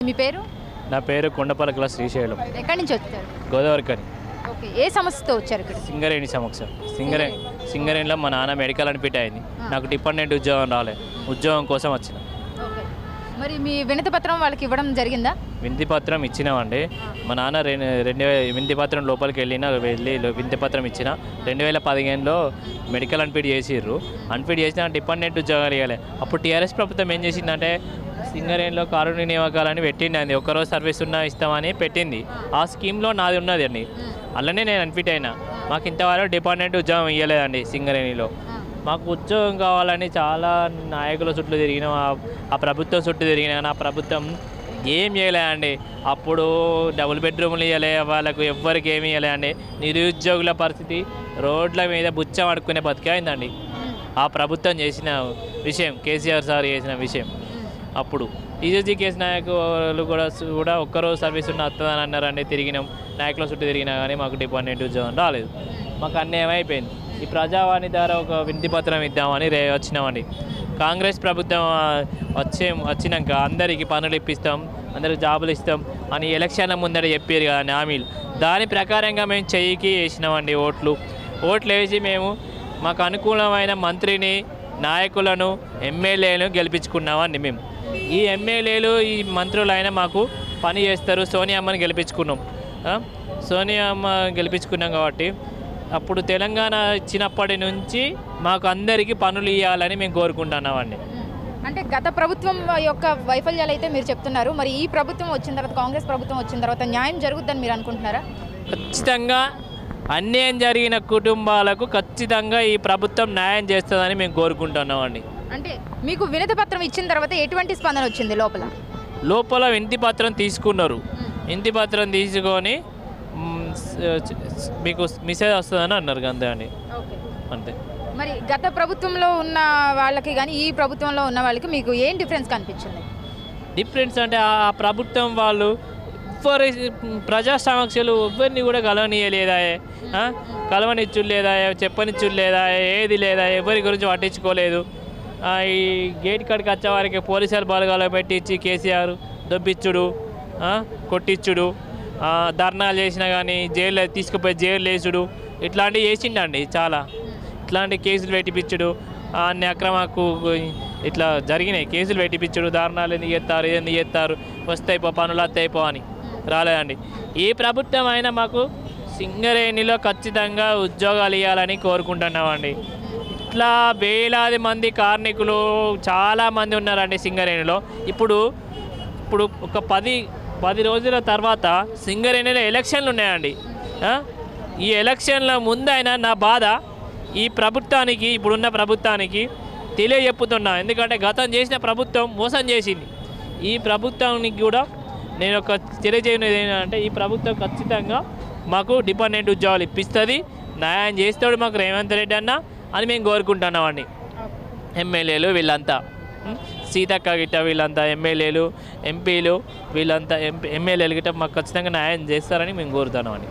మీ పేరు? నా పేరు కొండపలకల శ్రీశైలం. ఎక్కడి నుంచి వచ్చారు? గోదావరికని. ఓకే, ఏ సమస్యతో వచ్చారు ఇక్కడ? సింగరేణి సమస్య. సింగరేణిలో మా నాన్న మెడికల్ అడ్మిట్ అయింది. నాకు డిపెండెంట్ ఉద్యోగం రాలే, ఉద్యోగం కోసం వచ్చిన. ఓకే, మరి మీ వినతి పత్రం వాళ్ళకి ఇవ్వడం జరిగిందా? వినతి పత్రం ఇచ్చినామండి. మా నాన్న వినతి పత్రం లోపలికి వెళ్ళి వినతి పత్రం ఇచ్చిన 2015లో మెడికల్ అన్ఫిట్ చేసిర్రు. అన్ఫిట్ చేసిన డిపెండెంట్ ఉద్యోగాలు ఇవ్వాలి. అప్పుడు టీఆర్ఎస్ ప్రభుత్వం ఏం చేసిందంటే సింగరేణిలో కారుణ్య నియామకాలని పెట్టింది. అది ఒక్కరోజు సర్వీస్ ఉన్నా ఇస్తామని పెట్టింది. ఆ స్కీమ్లో నాది ఉన్నది అండి. అలానే నేను అన్ఫిట్ అయినా. మాకు ఇంతవరకు డిపెండెంట్ ఉద్యోగం ఇవ్వలేదండి. సింగరేణిలో మాకు ఉద్యోగం కావాలని చాలా నాయకుల చుట్టూ తిరిగినాం, ఆ ప్రభుత్వం చుట్టూ తిరిగినా. ఆ ప్రభుత్వం ఏం చేయలేదండి. అప్పుడు డబుల్ బెడ్రూమ్లు ఇవ్వలే, వాళ్ళకు ఎవ్వరికి ఏమి ఇవ్వలేదండి. నిరుద్యోగుల పరిస్థితి రోడ్ల మీద బుచ్చం అడుక్కునే బతికైందండి. ఆ ప్రభుత్వం చేసిన విషయం, కేసీఆర్ సార్ చేసిన విషయం. అప్పుడు టీజీ కేసు నాయకులు కూడా ఒక్కరోజు సర్వీస్ ఉన్న వస్తుందని అన్నారండి. తిరిగినాం, నాయకుల చుట్టూ తిరిగినా కానీ మాకు డిపెండెంట్ ఉద్యోగం రాలేదు. మాకు అన్యాయం అయిపోయింది. ఈ ప్రజావాణి ద్వారా ఒక వినతి పత్రం ఇద్దామని వచ్చినామండి. కాంగ్రెస్ ప్రభుత్వం వచ్చినాక అందరికీ పనులు ఇప్పిస్తాం, అందరికి జాబులు ఇస్తాం అని ఎలక్షన్ల ముందర చెప్పారు కదా హామీలు. దాని ప్రకారంగా మేము చెయ్యికి వేసినామండి ఓట్లు వేసి మేము మాకు అనుకూలమైన మంత్రిని, నాయకులను, ఎమ్మెల్యేలను గెలిపించుకున్నామండి. మేము ఈ ఎమ్మెల్యేలు, ఈ మంత్రులైనా మాకు పని చేస్తారు. సోనియా అమ్మని గెలిపించుకున్నాం. సోనియా అమ్మ గెలిపించుకున్నాం కాబట్టి అప్పుడు తెలంగాణ ఇచ్చినప్పటి నుంచి మాకు అందరికీ పనులు ఇవ్వాలని మేము కోరుకుంటున్నామండి. అంటే గత ప్రభుత్వం యొక్క వైఫల్యాలు అయితే మీరు చెప్తున్నారు. మరి ఈ ప్రభుత్వం వచ్చిన తర్వాత, కాంగ్రెస్ ప్రభుత్వం వచ్చిన తర్వాత న్యాయం జరుగుతుందని మీరు అనుకుంటున్నారా? ఖచ్చితంగా అన్యాయం జరిగిన కుటుంబాలకు ఖచ్చితంగా ఈ ప్రభుత్వం న్యాయం చేస్తుందని మేము కోరుకుంటున్నామండి. అంటే మీకు వినతి పత్రం ఇచ్చిన తర్వాత ఎటువంటి స్పందన వచ్చింది? లోపల వినతి పత్రం తీసుకున్నారు. వినతి పత్రం తీసుకొని మీకు మెసేజ్ వస్తుందని అన్నారు. అంతే అండి, అంతే. మరి గత ప్రభుత్వంలో ఉన్న వాళ్ళకి కానీ ఈ ప్రభుత్వంలో ఉన్న వాళ్ళకి మీకు ఏం డిఫరెన్స్ కనిపించింది? డిఫరెన్స్ అంటే ఆ ప్రభుత్వం వాళ్ళు ప్రజా సమస్యలు ఎవరిని కూడా కలవనీయలేదా, కలవనిచ్చుడు లేదా, చెప్పనిచ్చుడు లేదా, ఏది లేదా, ఎవరి గురించి పట్టించుకోలేదు. ఈ గేట్ కాడికి వచ్చే వారికి పోలీసులు బలగాలు పెట్టించి కేసీఆర్ దొబ్బిచ్చుడు, కొట్టించుడు, ధర్నాలు చేసినా కానీ జైలు తీసుకుపోయి జైలు వేసుడు, ఇట్లాంటివి చేసిండండి. చాలా ఇట్లాంటి కేసులు పెట్టిపించుడు, అన్ని అక్రమకు ఇట్లా జరిగినాయి. కేసులు పెట్టిపించుడు, ధర్నాలు ఎందుకు చేస్తారు, ఎందుకు చేస్తారు, వస్తాయిపో పనులు వస్తాయిపో అని రాలేదండి. ఈ ప్రభుత్వం అయినా మాకు సింగరేణిలో ఖచ్చితంగా ఉద్యోగాలు ఇవ్వాలని కోరుకుంటున్నామండి. ఇట్లా వేలాది మంది కార్మికులు చాలామంది ఉన్నారండి సింగరేణిలో. ఇప్పుడు ఒక 10 రోజుల తర్వాత సింగరేణిలో ఎలక్షన్లు ఉన్నాయండి. ఈ ఎలక్షన్ల ముందైనా నా బాధ ఈ ప్రభుత్వానికి, ఇప్పుడున్న ప్రభుత్వానికి తెలియజెప్పుతున్నా. ఎందుకంటే గతం చేసిన ప్రభుత్వం మోసం చేసింది. ఈ ప్రభుత్వానికి కూడా నేను ఒక తెలియజేయనిది ఏంటంటే ఈ ప్రభుత్వం ఖచ్చితంగా మాకు డిపెండెంట్ ఉద్యోగాలు ఇప్పిస్తుంది, న్యాయం చేస్తాడు మాకు రేవంత్ రెడ్డి అన్న అని మేము కోరుకుంటున్నామండి. ఎమ్మెల్యేలు వీళ్ళంతా, సీతక్క గిట్ట వీళ్ళంతా ఎమ్మెల్యేలు, ఎంపీలు వీళ్ళంతా ఎమ్మెల్యేలు గిట్ట మాకు ఖచ్చితంగా న్యాయం చేస్తారని మేము కోరుతున్నామండి.